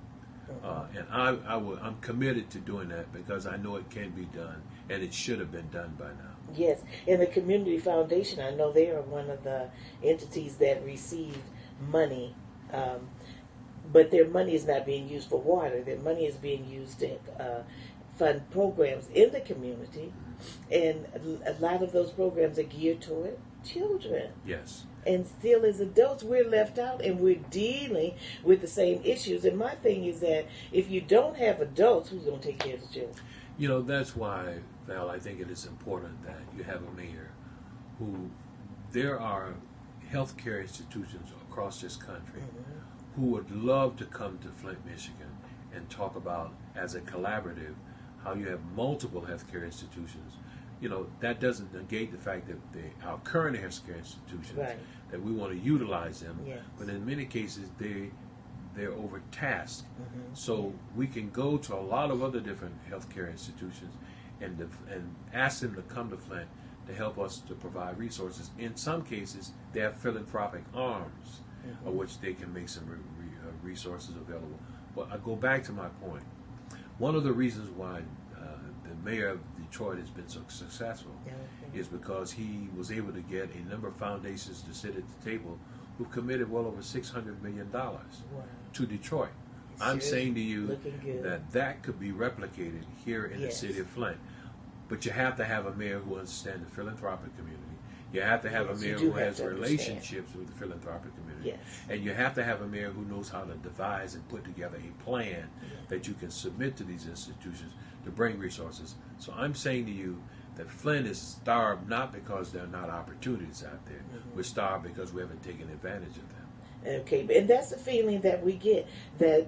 And I'm committed to doing that because I know it can be done, and it should have been done by now. Yes, and the Community Foundation, I know they are one of the entities that received money, but their money is not being used for water. Their money is being used to fund programs in the community, and a lot of those programs are geared toward children. Yes. And still, as adults, we're left out, and we're dealing with the same issues. And my thing is that if you don't have adults, who's going to take care of the children? You know, that's why, Val, I think it is important that you have a mayor who, there are healthcare institutions across this country who would love to come to Flint, Michigan and talk about, as a collaborative, how you have multiple healthcare institutions. You know, that doesn't negate the fact that our current healthcare institutions, that we want to utilize them, but in many cases they're overtasked. So we can go to a lot of other different healthcare institutions and ask them to come to Flint to help us to provide resources. In some cases, they have philanthropic arms of which they can make some resources available. But I go back to my point. One of the reasons why the mayor of Detroit has been so successful is because he was able to get a number of foundations to sit at the table who've committed well over $600 million to Detroit. I'm saying to you that could be replicated here in the city of Flint. But you have to have a mayor who understands the philanthropic community. You have to have a mayor who has relationships with the philanthropic community. And you have to have a mayor who knows how to devise and put together a plan that you can submit to these institutions to bring resources. So I'm saying to you that Flint is starved not because there are not opportunities out there. We're starved because we haven't taken advantage of them. Okay, and that's the feeling that we get, that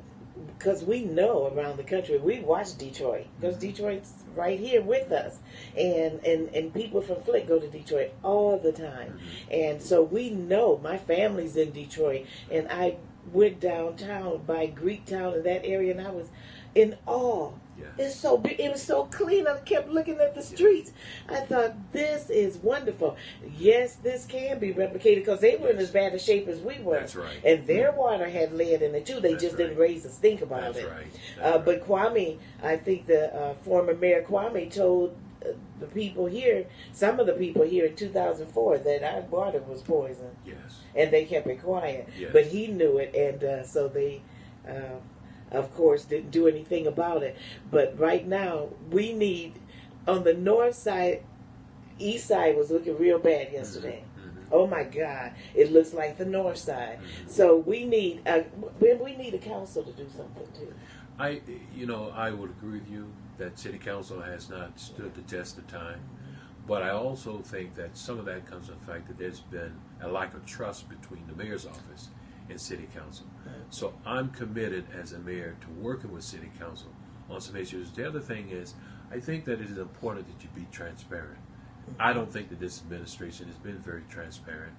because we know around the country, we watch Detroit, because Detroit's right here with us, and people from Flint go to Detroit all the time, and so we know. My family's in Detroit, and I went downtown by Greektown in that area, and I was in awe. It's so big. It was so clean. I kept looking at the streets. I thought, this is wonderful. Yes, this can be replicated, because they were in as bad a shape as we were. That's right. And their water had lead in it too. They just didn't raise a stink about it. But Kwame, I think the former mayor Kwame told the people here, some of the people here in 2004, that our water was poisoned. And they kept it quiet. But he knew it, and so they... of course, didn't do anything about it. But right now, we need, on the north side, east side was looking real bad yesterday. Oh my God, it looks like the north side. So we need a council to do something too. I would agree with you that city council has not stood the test of time. But I also think that some of that comes from the fact that there's been a lack of trust between the mayor's office and city council. So I'm committed as a mayor to working with city council on some issues. The other thing is, I think that it is important that you be transparent. I don't think that this administration has been very transparent.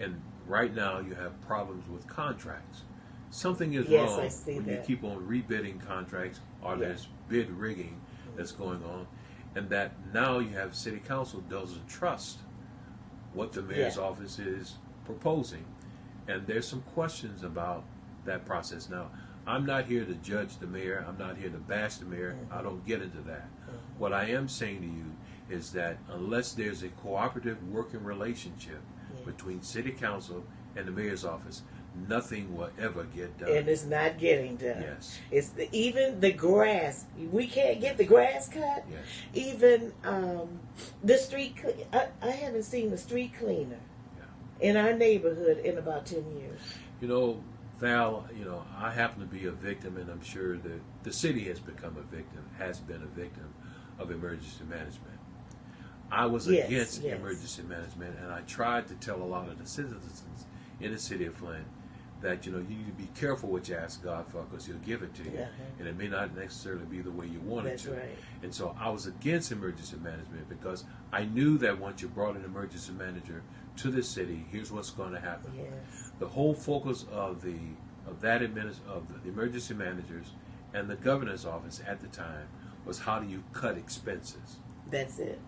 And right now you have problems with contracts. Something is wrong when you keep on rebidding contracts, or there's bid rigging that's going on, and that now you have city council doesn't trust what the mayor's office is proposing. And there's some questions about that process. Now, I'm not here to judge the mayor. I'm not here to bash the mayor. I don't get into that. What I am saying to you is that unless there's a cooperative working relationship between city council and the mayor's office, nothing will ever get done. And it's not getting done. Yes. Even the grass. We can't get the grass cut. Yes. Even the street. I haven't seen the street cleaner in our neighborhood in about 10 years. You know, Val, I happen to be a victim, and I'm sure that the city has been a victim of emergency management. I was against emergency management, and I tried to tell a lot of the citizens in the city of Flint that, you need to be careful what you ask God for, because He'll give it to you, and it may not necessarily be the way you want it to. Right. And so I was against emergency management because I knew that once you brought an emergency manager to the city, here's what's going to happen. Yes. The whole focus of the emergency managers and the governor's office at the time was, how do you cut expenses? That's it.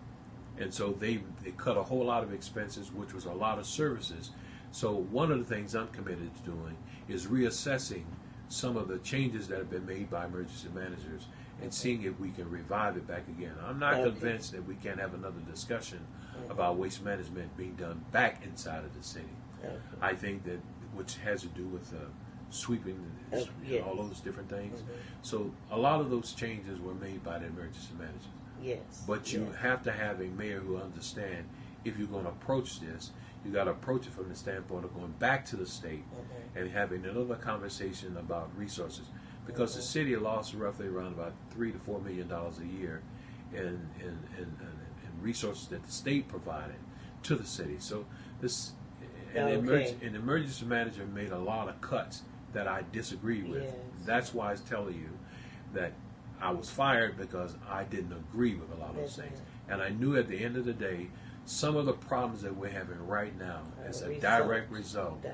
And so they cut a whole lot of expenses, which was a lot of services. So one of the things I'm committed to doing is reassessing some of the changes that have been made by emergency managers and seeing if we can revive it back again. I'm not convinced that we can't have another discussion about waste management being done back inside of the city. I think that, which has to do with sweeping and all those different things. So a lot of those changes were made by the emergency managers. Yes. But you have to have a mayor who understands, if you're going to approach this, you got to approach it from the standpoint of going back to the state and having another conversation about resources, because the city lost roughly around about $3 to $4 million a year in resources that the state provided to the city. So this the emergency manager made a lot of cuts that I disagree with. Yes. That's why I was telling you that I was fired, because I didn't agree with a lot of those things. And I knew at the end of the day, some of the problems that we're having right now is a direct result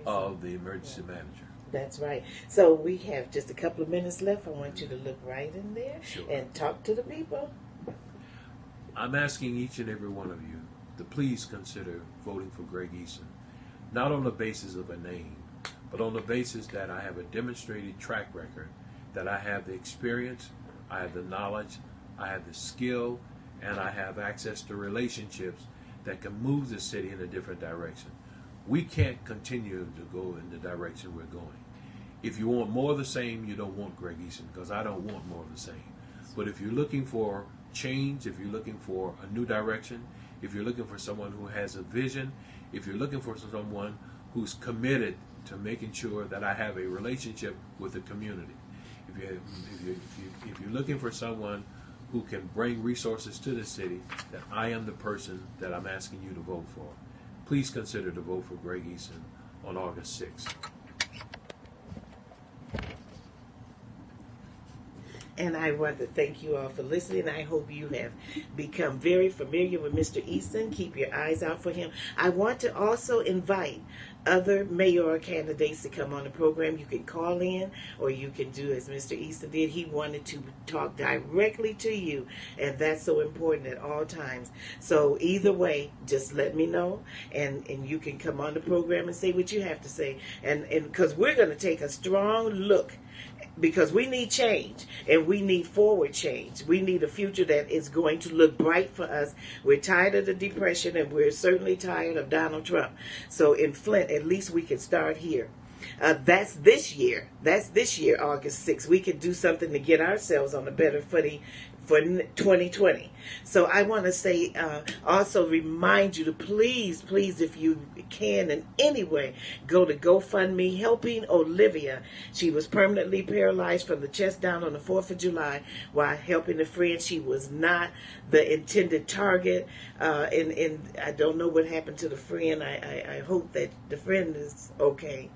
of the emergency manager. That's right. So we have just a couple of minutes left. I want you to look right in there and talk to the people. I'm asking each and every one of you to please consider voting for Greg EASON, not on the basis of a name, but on the basis that I have a demonstrated track record, that I have the experience, I have the knowledge, I have the skill, and I have access to relationships that can move the city in a different direction. We can't continue to go in the direction we're going. If you want more of the same, you don't want Greg EASON, because I don't want more of the same. But if you're looking for change, if you're looking for a new direction, if you're looking for someone who has a vision, if you're looking for someone who's committed to making sure that I have a relationship with the community, if you're looking for someone who can bring resources to the city, then I am the person that I'm asking you to vote for. Please consider to vote for Greg EASON on August 6th. And I want to thank you all for listening. I hope you have become very familiar with Mr. EASON. Keep your eyes out for him. I want to also invite other mayoral candidates to come on the program. You can call in, or you can do as Mr. EASON did. He wanted to talk directly to you, and that's so important at all times. So either way, just let me know, and you can come on the program and say what you have to say. And because we're going to take a strong look, because we need change, and we need forward change. We need a future that is going to look bright for us. We're tired of the depression, and we're certainly tired of Donald Trump. So in Flint, at least we can start here. That's this year. That's this year, August 6th. We can do something to get ourselves on a better footing for 2020. So I want to say, also remind you to please, if you can in any way, go to GoFundMe, helping Olivia. She was permanently paralyzed from the chest down on the 4th of July while helping a friend. She was not the intended target, and I don't know what happened to the friend. I hope that the friend is okay.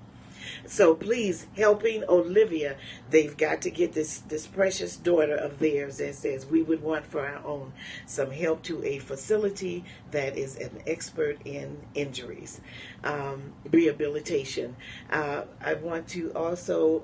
So please, helping Olivia, they've got to get this precious daughter of theirs that says we would want for our own some help to a facility that is an expert in injuries, rehabilitation. I want to also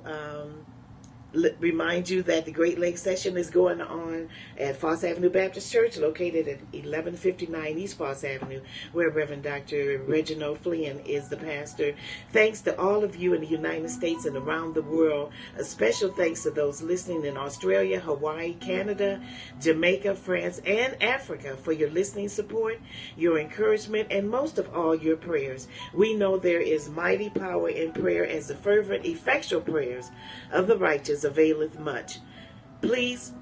Remind you that the Great Lakes Session is going on at Foss Avenue Baptist Church, located at 1159 East Foss Avenue, where Reverend Dr. Reginald Flynn is the pastor. Thanks to all of you in the United States and around the world. A special thanks to those listening in Australia, Hawaii, Canada, Jamaica, France, and Africa for your listening support, your encouragement, and most of all, your prayers. We know there is mighty power in prayer, as the fervent, effectual prayers of the righteous availeth much. Please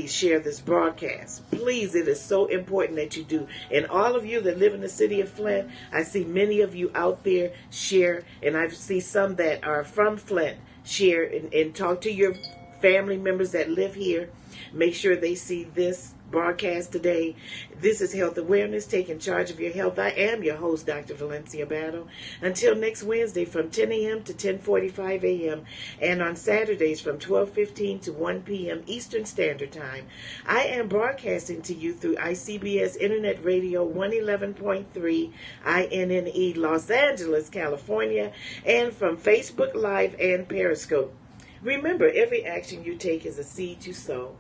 share this broadcast. Please, it is so important that you do. And all of you that live in the city of Flint, I see many of you out there share, and I see some that are from Flint. Share and talk to your family members that live here. Make sure they see this broadcast today. This is Health Awareness, taking charge of your health. I am your host, Dr. Valencia Battle. Until next Wednesday from 10 a.m. to 10:45 a.m. and on Saturdays from 12:15 to 1 p.m. Eastern Standard Time, I am broadcasting to you through ICBS Internet Radio 111.3 INNE Los Angeles, California, and from Facebook Live and Periscope. Remember, every action you take is a seed you sow.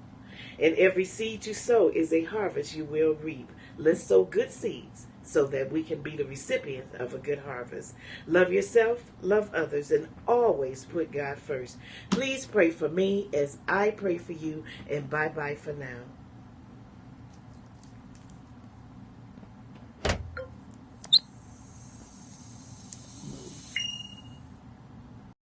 And every seed you sow is a harvest you will reap. Let's sow good seeds so that we can be the recipient of a good harvest. Love yourself, love others, and always put God first. Please pray for me as I pray for you, and bye-bye for now.